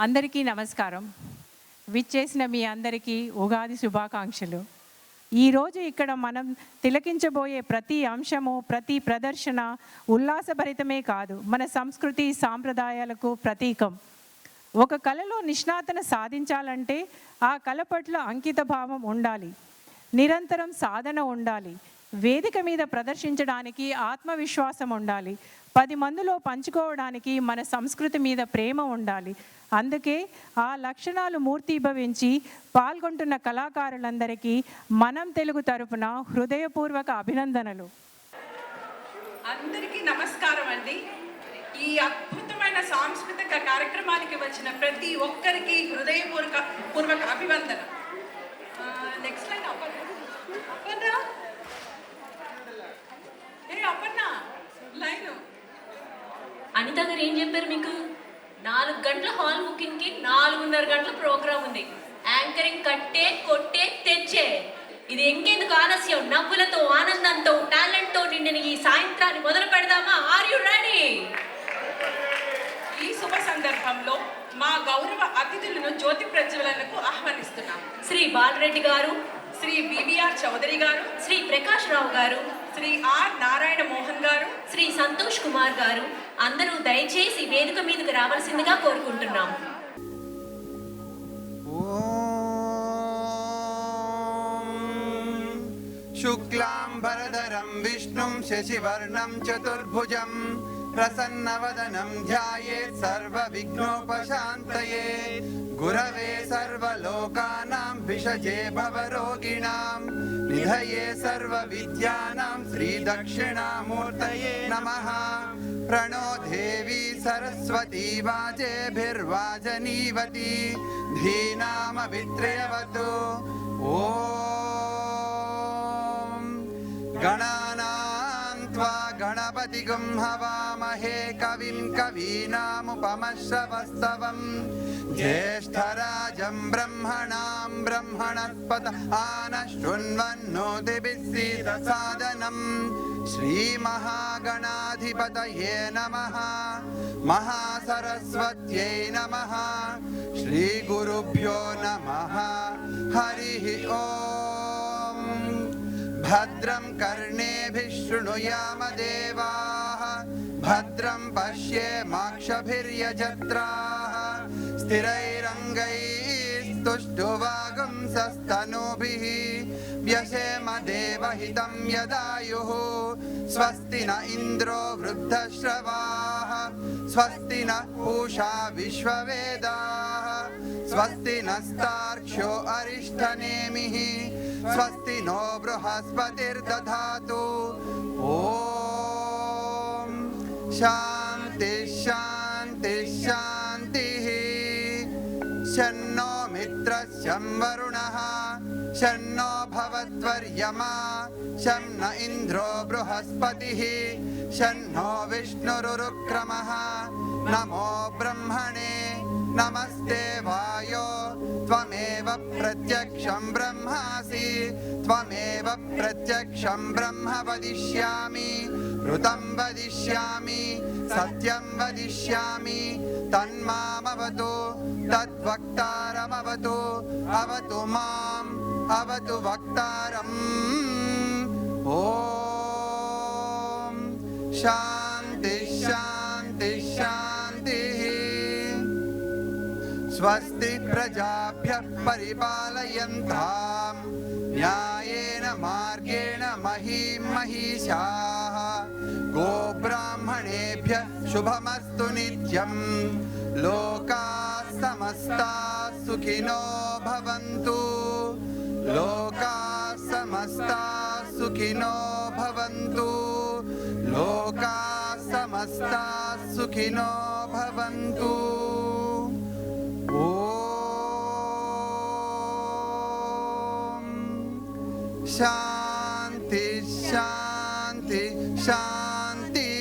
అందరికీ నమస్కారం. విచ్చేసిన మీ అందరికీ ఉగాది శుభాకాంక్షలు. ఈరోజు ఇక్కడ మనం తిలకించబోయే ప్రతి అంశము, ప్రతి ప్రదర్శన ఉల్లాసభరితమే కాదు, మన సంస్కృతి సాంప్రదాయాలకు ప్రతీకం. ఒక కళలో నిష్ణాతన సాధించాలంటే ఆ కళ పట్ల అంకిత భావం ఉండాలి, నిరంతరం సాధన ఉండాలి, వేదిక మీద ప్రదర్శించడానికి ఆత్మవిశ్వాసం ఉండాలి, 10 మందిలో పంచుకోవడానికి మన సంస్కృతి మీద ప్రేమ ఉండాలి. అందుకే ఆ లక్షణాలు మూర్తిభవించి పాల్గొంటున్న కళాకారులందరికీ మనం తెలుగు తరపున హృదయపూర్వక అభినందనలు. అందరికీ నమస్కారం అండి. ఈ అద్భుతమైన సాంస్కృతిక కార్యక్రమానికి వచ్చిన ప్రతి ఒక్కరికి హృదయపూర్వక అభివందనం. Next line Appanna line. Anitha గారు ఏం చెప్పారు మీకు? 4 గంటల హాల్ బుకింగ్కి 4:30 గంటల ప్రోగ్రామ్ ఉంది. యాంకరింగ్ కట్టే కొట్టే తెచ్చే. ఇది ఇంకెందుకు ఆలస్యం? నవ్వులతో, ఆనందంతో, టాలెంట్తో నిండిన ఈ సాయంత్రాన్ని మొదలు పెడదామా? Are you ready? ఈ శుభ సందర్భంలో మా గౌరవ అతిథులను జ్యోతి ప్రజ్వలనకు ఆహ్వానిస్తున్నాం. శ్రీ బాలరెడ్డి గారు, శ్రీ బిబిఆర్ చౌదరి గారు, శ్రీ ప్రకాష్ రావు గారు, శ్రీ ఆర్ నారాయణ మోహన్ గారు, శ్రీ సంతోష్ కుమార్ గారు అందరూ దయచేసి వేదిక మీదకు రావాల్సిందిగా కోరుకుంటున్నాం. శుక్లాంబరధరం విష్ణుం శశివర్ణం చతుర్భుజం ప్రసన్నవదనం ధ్యాయేత్ సర్వవిఘ్నోపశాంతయే. గురవే సర్వలోకానాం విషజే భవరోగిణాం నిధయే సర్వవిద్యానాం శ్రీదక్షిణామూర్తయే నమః. ప్రణో దేవీ సరస్వతీ వాజేభిర్వాజనీవతి ధీనామవిత్రయవతు. ఓం గణానాం త్వా గణపతిగుం హవామహే కవిం కవీనాముపమశ్రవస్తవం. జ్యేష్ఠరాజం బ్రహ్మణాం బ్రహ్మణస్పత ఆనశృణ్వన్నోతిభిస్సీదసాదనం. శ్రీమహాగణాధిపతయే నమః. మహాసరస్వత్యై నమః. శ్రీగురుభ్యో నమః. హరి ఓం. భద్రం కర్ణేభిః శృణుయామ దేవాః. భద్రం పశ్యేమాక్షభిర్యజత్రాః. స్థిరైరంగైస్తుష్టువాగుంసస్తనూభిః వ్యశేమ దేవహితం యదాయుః. స్వస్తి న ఇంద్రో వృద్ధశ్రవాః. స్వస్తి నః పూషా విశ్వవేదాః. స్వస్తి నస్తార్క్ష్యో అరిష్టనేమిః. స్వస్తి నో బృహస్పతిర్దధాతు. ఓం శాంతి శాంతి శాంతి. శన్నో మిత్రస్యం వరుణః. శన్నో భవత్వర్యమా. శం న ఇంద్రో బృహస్పతిః. శన్నో విష్ణురురుక్రమః. నమో బ్రహ్మణే నమస్తే వాయో. త్వమేవ ప్రత్యక్షం బ్రహ్మాసి. త్వమేవ ప్రత్యక్షం బ్రహ్మ వదిష్యామి. ఋతం వదిష్యామి. సత్యం వదిష్యామి. తన్మామవతు తద్వక్తారమవతు. అవతు మాం అవతు వక్తారం. ఓం శాంతి శాంతి శాంతి. స్వస్తి ప్రజాభ్యః పరిపాలయంతాం న్యాయేన మార్గేణ మహీం మహిషాః. గోబ్రాహ్మణేభ్యః శుభమస్తు నిత్యం. లోకాః సమస్తాః సుఖినో భవంతు. లోకాః సమస్తాః సుఖినో భవంతు. లోకాః సమస్తాః సుఖినో భవంతు. ఓం శాంతి శాంతి శాంతి.